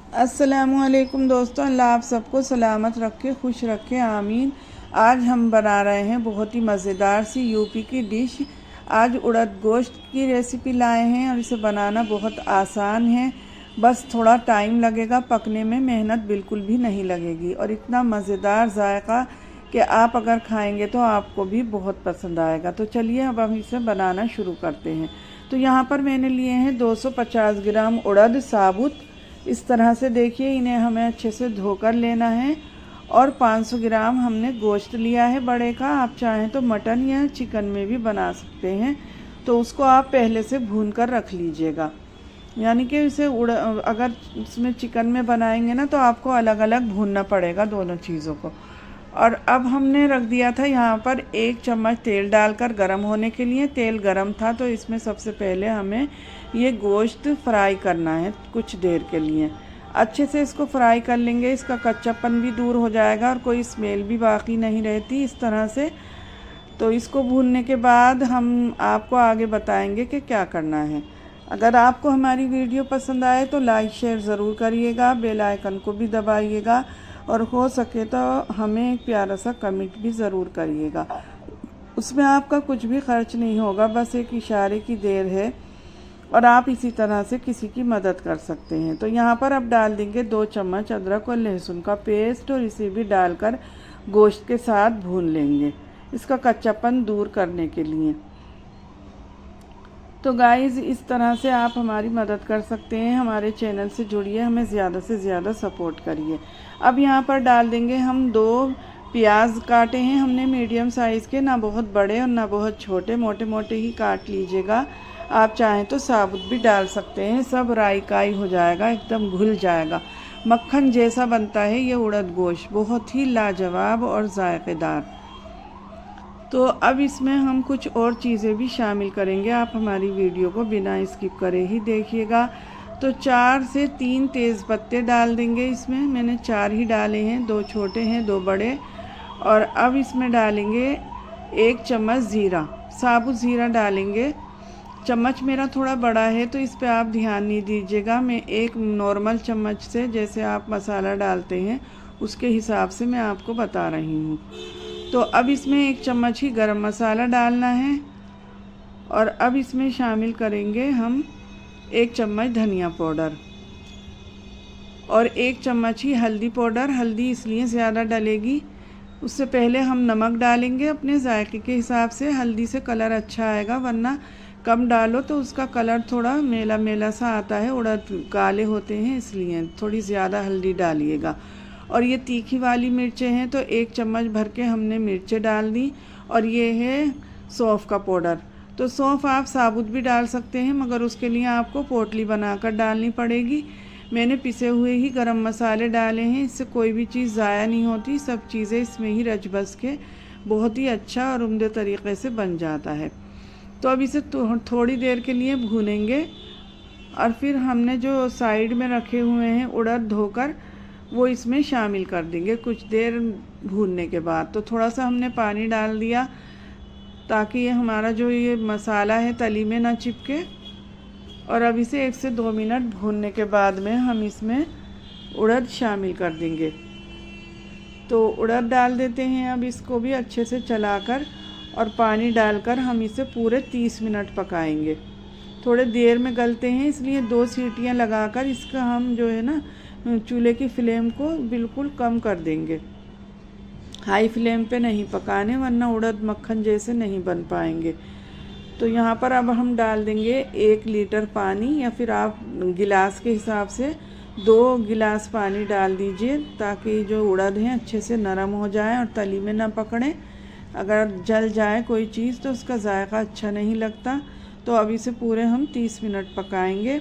अस्सलामुअलैकुम दोस्तों, अल्लाह आप सबको सलामत रखे, खुश रखे, आमीन। आज हम बना रहे हैं बहुत ही मज़ेदार सी यूपी की डिश। आज उड़द गोश्त की रेसिपी लाए हैं और इसे बनाना बहुत आसान है। बस थोड़ा टाइम लगेगा पकने में, मेहनत बिल्कुल भी नहीं लगेगी और इतना मज़ेदार जायका कि आप अगर खाएंगे तो आपको भी बहुत पसंद आएगा। तो चलिए अब हम इसे बनाना शुरू करते हैं। तो यहाँ पर मैंने लिए हैं 250 ग्राम उड़द साबुत। इस तरह से देखिए, इन्हें हमें अच्छे से धोकर लेना है। और 500 ग्राम हमने गोश्त लिया है बड़े का। आप चाहें तो मटन या चिकन में भी बना सकते हैं, तो उसको आप पहले से भून कर रख लीजिएगा। यानी कि इसे अगर इसमें चिकन में बनाएंगे ना तो आपको अलग अलग भूनना पड़ेगा दोनों चीज़ों को। और अब हमने रख दिया था यहाँ पर 1 चम्मच तेल डालकर गरम होने के लिए। तेल गरम था तो इसमें सबसे पहले हमें ये गोश्त फ्राई करना है कुछ देर के लिए। अच्छे से इसको फ्राई कर लेंगे, इसका कच्चापन भी दूर हो जाएगा और कोई स्मेल भी बाकी नहीं रहती इस तरह से। तो इसको भूनने के बाद हम आपको आगे बताएंगे कि क्या करना है। अगर आपको हमारी वीडियो पसंद आए तो लाइक शेयर ज़रूर करिएगा, बेल आइकन को भी दबाइएगा और हो सके तो हमें एक प्यारा सा कमेंट भी ज़रूर करिएगा। उसमें आपका कुछ भी खर्च नहीं होगा, बस एक इशारे की देर है और आप इसी तरह से किसी की मदद कर सकते हैं। तो यहाँ पर अब डाल देंगे 2 चम्मच अदरक और लहसुन का पेस्ट और इसे भी डालकर गोश्त के साथ भून लेंगे, इसका कच्चापन दूर करने के लिए। तो गाइज़, इस तरह से आप हमारी मदद कर सकते हैं। हमारे चैनल से जुड़िए, हमें ज़्यादा से ज़्यादा सपोर्ट करिए। अब यहाँ पर डाल देंगे हम 2 प्याज काटे हैं हमने मीडियम साइज़ के, ना बहुत बड़े और ना बहुत छोटे, मोटे मोटे ही काट लीजिएगा। आप चाहें तो साबुत भी डाल सकते हैं, सब राई काई हो जाएगा, एकदम घुल जाएगा। मक्खन जैसा बनता है ये उड़द गोश्त, बहुत ही लाजवाब और जायकेदार। तो अब इसमें हम कुछ और चीज़ें भी शामिल करेंगे, आप हमारी वीडियो को बिना स्किप करे ही देखिएगा। तो 4 से 3 तेज़ पत्ते डाल देंगे इसमें। मैंने 4 ही डाले हैं, 2 छोटे हैं 2 बड़े। और अब इसमें डालेंगे 1 चम्मच ज़ीरा, साबुत ज़ीरा डालेंगे। चम्मच मेरा थोड़ा बड़ा है तो इस पे आप ध्यान नहीं दीजिएगा। मैं एक नॉर्मल चम्मच से, जैसे आप मसाला डालते हैं उसके हिसाब से मैं आपको बता रही हूँ। तो अब इसमें 1 चम्मच ही गरम मसाला डालना है और अब इसमें शामिल करेंगे हम 1 चम्मच धनिया पाउडर और 1 चम्मच ही हल्दी पाउडर। हल्दी इसलिए ज़्यादा डलेगी, उससे पहले हम नमक डालेंगे अपने जायके के हिसाब से। हल्दी से कलर अच्छा आएगा, वरना कम डालो तो उसका कलर थोड़ा मेला मेला सा आता है, उड़द काले होते हैं, इसलिए थोड़ी ज़्यादा हल्दी डालिएगा। और ये तीखी वाली मिर्चें हैं तो 1 चम्मच भर के हमने मिर्चें डाल दी। और ये है सौंफ का पाउडर। तो सौंफ आप साबुत भी डाल सकते हैं, मगर उसके लिए आपको पोटली बनाकर डालनी पड़ेगी। मैंने पिसे हुए ही गरम मसाले डाले हैं, इससे कोई भी चीज़ ज़ाया नहीं होती, सब चीज़ें इसमें ही रच बस के बहुत ही अच्छा और उम्दे तरीक़े से बन जाता है। तो अब इसे थोड़ी देर के लिए भूनेंगे और फिर हमने जो साइड में रखे हुए हैं उड़द धोकर, वो इसमें शामिल कर देंगे कुछ देर भूनने के बाद। तो थोड़ा सा हमने पानी डाल दिया ताकि ये हमारा जो ये मसाला है तली में ना चिपके। और अब इसे 1 से 2 मिनट भूनने के बाद में हम इसमें उड़द शामिल कर देंगे। तो उड़द डाल देते हैं, अब इसको भी अच्छे से चलाकर और पानी डालकर हम इसे पूरे 30 मिनट पकाएंगे। थोड़े देर में गलते हैं, इसलिए 2 सीटियां लगाकर इसका हम जो है ना चूल्हे की फ्लेम को बिल्कुल कम कर देंगे। हाई फ्लेम पे नहीं पकाने, वरना उड़द मक्खन जैसे नहीं बन पाएंगे। तो यहाँ पर अब हम डाल देंगे 1 लीटर पानी, या फिर आप गिलास के हिसाब से 2 गिलास पानी डाल दीजिए, ताकि जो उड़द हैं अच्छे से नरम हो जाए और तली में ना पकड़े। अगर जल जाए कोई चीज़ तो उसका जायका अच्छा नहीं लगता। तो अब इसे पूरे हम 30 मिनट पकाएंगे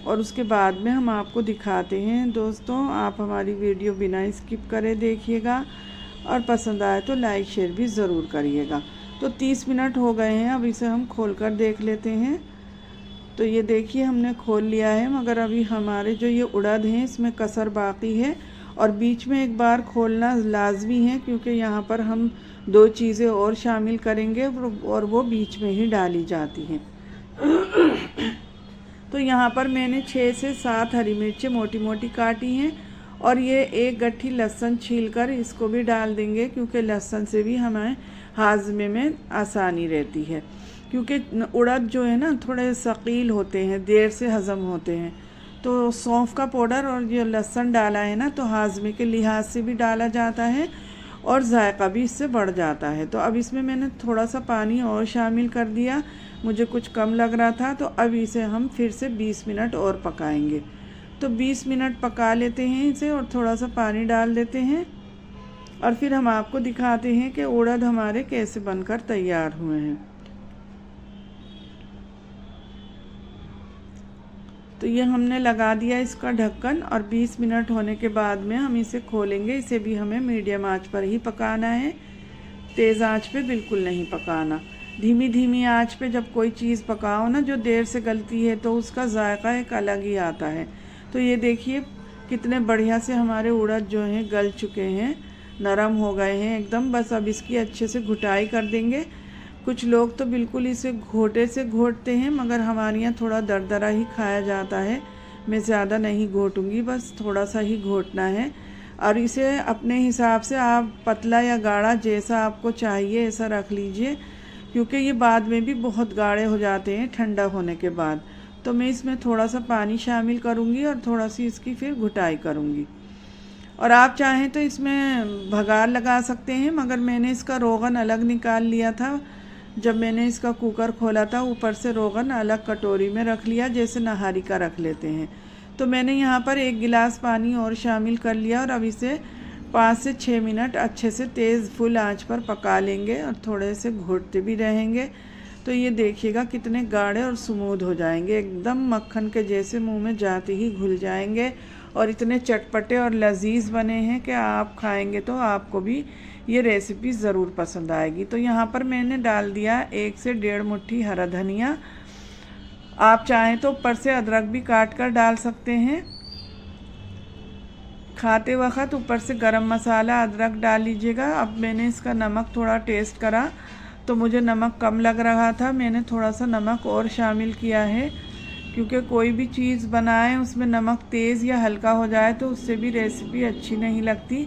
और उसके बाद में हम आपको दिखाते हैं। दोस्तों, आप हमारी वीडियो बिना स्किप करे देखिएगा और पसंद आए तो लाइक शेयर भी ज़रूर करिएगा। तो 30 मिनट हो गए हैं, अब इसे हम खोल कर देख लेते हैं। तो ये देखिए हमने खोल लिया है, मगर अभी हमारे जो ये उड़द हैं इसमें कसर बाकी है और बीच में एक बार खोलना लाजमी है, क्योंकि यहाँ पर हम 2 चीज़ें और शामिल करेंगे और वो बीच में ही डाली जाती हैं। तो यहाँ पर मैंने 6 से 7 हरी मिर्चें मोटी मोटी काटी हैं और ये एक गट्ठी लहसुन छीलकर इसको भी डाल देंगे, क्योंकि लहसुन से भी हमें हाजमे में आसानी रहती है, क्योंकि उड़द जो है ना थोड़े सकील होते हैं, देर से हज़म होते हैं। तो सौंफ का पाउडर और ये लहसुन डाला है ना, तो हाजमे के लिहाज से भी डाला जाता है और जायका भी इससे बढ़ जाता है। तो अब इसमें मैंने थोड़ा सा पानी और शामिल कर दिया, मुझे कुछ कम लग रहा था। तो अब इसे हम फिर से 20 मिनट और पकाएंगे। तो 20 मिनट पका लेते हैं इसे और थोड़ा सा पानी डाल देते हैं और फिर हम आपको दिखाते हैं कि उड़द हमारे कैसे बनकर तैयार हुए हैं। तो ये हमने लगा दिया इसका ढक्कन और 20 मिनट होने के बाद में हम इसे खोलेंगे। इसे भी हमें मीडियम आंच पर ही पकाना है, तेज़ आंच पे बिल्कुल नहीं पकाना। धीमी धीमी आंच पे जब कोई चीज़ पकाओ ना जो देर से गलती है, तो उसका जायका एक अलग ही आता है। तो ये देखिए कितने बढ़िया से हमारे उड़द जो हैं गल चुके हैं, नरम हो गए हैं एकदम। बस अब इसकी अच्छे से घुटाई कर देंगे। कुछ लोग तो बिल्कुल इसे घोटे से घोटते हैं, मगर हमारे यहाँ थोड़ा दरदरा ही खाया जाता है। मैं ज़्यादा नहीं घोटूंगी, बस थोड़ा सा ही घोटना है। और इसे अपने हिसाब से आप पतला या गाढ़ा जैसा आपको चाहिए ऐसा रख लीजिए, क्योंकि ये बाद में भी बहुत गाढ़े हो जाते हैं ठंडा होने के बाद। तो मैं इसमें थोड़ा सा पानी शामिल करूँगी और थोड़ा सी इसकी फिर घुटाई करूँगी। और आप चाहें तो इसमें भगार लगा सकते हैं, मगर मैंने इसका रोगन अलग निकाल लिया था। जब मैंने इसका कुकर खोला था, ऊपर से रोगन अलग कटोरी में रख लिया, जैसे नहारी का रख लेते हैं। तो मैंने यहाँ पर 1 गिलास पानी और शामिल कर लिया और अब इसे 5 से 6 मिनट अच्छे से तेज़ फुल आंच पर पका लेंगे और थोड़े से घोटते भी रहेंगे। तो ये देखिएगा कितने गाढ़े और स्मूथ हो जाएंगे, एकदम मक्खन के जैसे मुंह में जाते ही घुल जाएंगे और इतने चटपटे और लजीज बने हैं कि आप खाएंगे तो आपको भी ये रेसिपी ज़रूर पसंद आएगी। तो यहाँ पर मैंने डाल दिया 1 से 1.5 मुट्ठी हरा धनिया। आप चाहें तो ऊपर से अदरक भी काट कर डाल सकते हैं। खाते वक्त ऊपर से गरम मसाला अदरक डाल लीजिएगा। अब मैंने इसका नमक थोड़ा टेस्ट करा तो मुझे नमक कम लग रहा था, मैंने थोड़ा सा नमक और शामिल किया है, क्योंकि कोई भी चीज़ बनाएं उसमें नमक तेज़ या हल्का हो जाए तो उससे भी रेसिपी अच्छी नहीं लगती।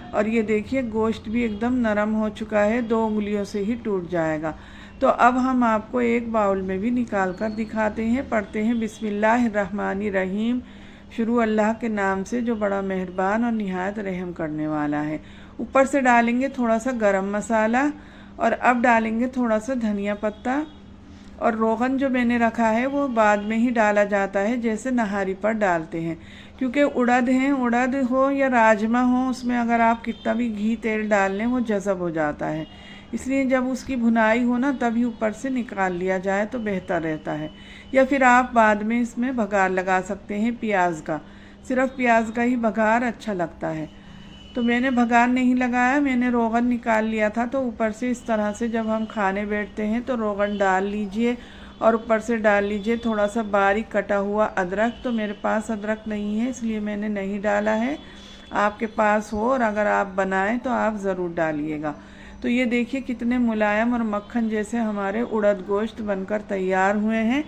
और ये देखिए गोश्त भी एकदम नरम हो चुका है, 2 उंगलियों से ही टूट जाएगा। तो अब हम आपको एक बाउल में भी निकाल कर दिखाते हैं। पढ़ते हैं बिस्मिल्लाहिर्रहमानिर्रहीम, शुरू अल्लाह के नाम से जो बड़ा मेहरबान और निहायत रहम करने वाला है। ऊपर से डालेंगे थोड़ा सा गरम मसाला और अब डालेंगे थोड़ा सा धनिया पत्ता। और रोगन जो मैंने रखा है वो बाद में ही डाला जाता है, जैसे नहारी पर डालते हैं, क्योंकि उड़द हैं, उड़द हो या राजमा हो, उसमें अगर आप कितना भी घी तेल डाल लें वो जज़ब हो जाता है। इसलिए जब उसकी भुनाई हो ना तभी ऊपर से निकाल लिया जाए तो बेहतर रहता है। या फिर आप बाद में इसमें भगार लगा सकते हैं प्याज का, सिर्फ प्याज का ही भगार अच्छा लगता है। तो मैंने भगार नहीं लगाया, मैंने रोगन निकाल लिया था। तो ऊपर से इस तरह से जब हम खाने बैठते हैं तो रोगन डाल लीजिए और ऊपर से डाल लीजिए थोड़ा सा बारीक कटा हुआ अदरक। तो मेरे पास अदरक नहीं है इसलिए मैंने नहीं डाला है, आपके पास हो और अगर आप बनाएं तो आप ज़रूर डालिएगा। तो ये देखिए कितने मुलायम और मक्खन जैसे हमारे उड़द गोश्त बनकर तैयार हुए हैं।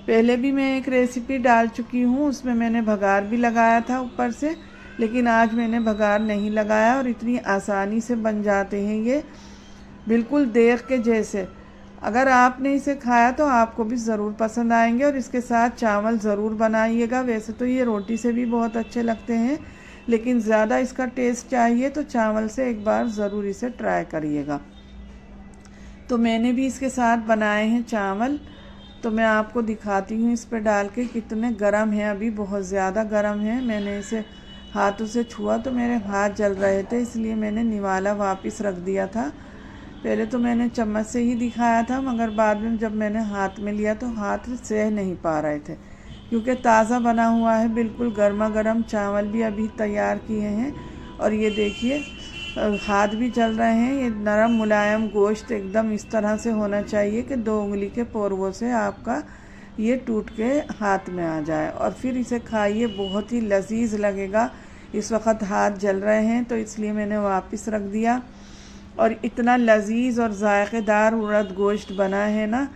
पहले भी मैं एक रेसिपी डाल चुकी हूँ, उसमें मैंने भगार भी लगाया था ऊपर से, लेकिन आज मैंने भगार नहीं लगाया और इतनी आसानी से बन जाते हैं ये, बिल्कुल देख के जैसे। अगर आपने इसे खाया तो आपको भी ज़रूर पसंद आएंगे और इसके साथ चावल ज़रूर बनाइएगा। वैसे तो ये रोटी से भी बहुत अच्छे लगते हैं, लेकिन ज़्यादा इसका टेस्ट चाहिए तो चावल से एक बार ज़रूर इसे ट्राई करिएगा। तो मैंने भी इसके साथ बनाए हैं चावल, तो मैं आपको दिखाती हूँ इस पर डाल के। कितने गरम हैं, अभी बहुत ज़्यादा गरम है। मैंने इसे हाथों से छुआ तो मेरे हाथ जल रहे थे, इसलिए मैंने निवाला वापस रख दिया था। पहले तो मैंने चम्मच से ही दिखाया था, मगर बाद में जब मैंने हाथ में लिया तो हाथ सह नहीं पा रहे थे, क्योंकि ताज़ा बना हुआ है, बिल्कुल गर्मा गर्म चावल भी अभी तैयार किए हैं। और ये देखिए हाथ भी चल रहे हैं। ये नरम मुलायम गोश्त एकदम इस तरह से होना चाहिए कि 2 उंगली के पोरवों से आपका ये टूट के हाथ में आ जाए और फिर इसे खाइए, बहुत ही लजीज लगेगा। इस वक्त हाथ जल रहे हैं तो इसलिए मैंने वापस रख दिया। और इतना लजीज और जायकेदार उड़द गोश्त बना है ना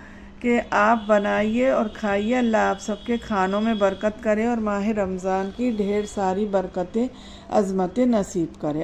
कि आप बनाइए और खाइए। अल्लाह आप सबके खानों में बरकत करे और माह रमज़ान की ढेर सारी बरकतें अज़मतें नसीब करे।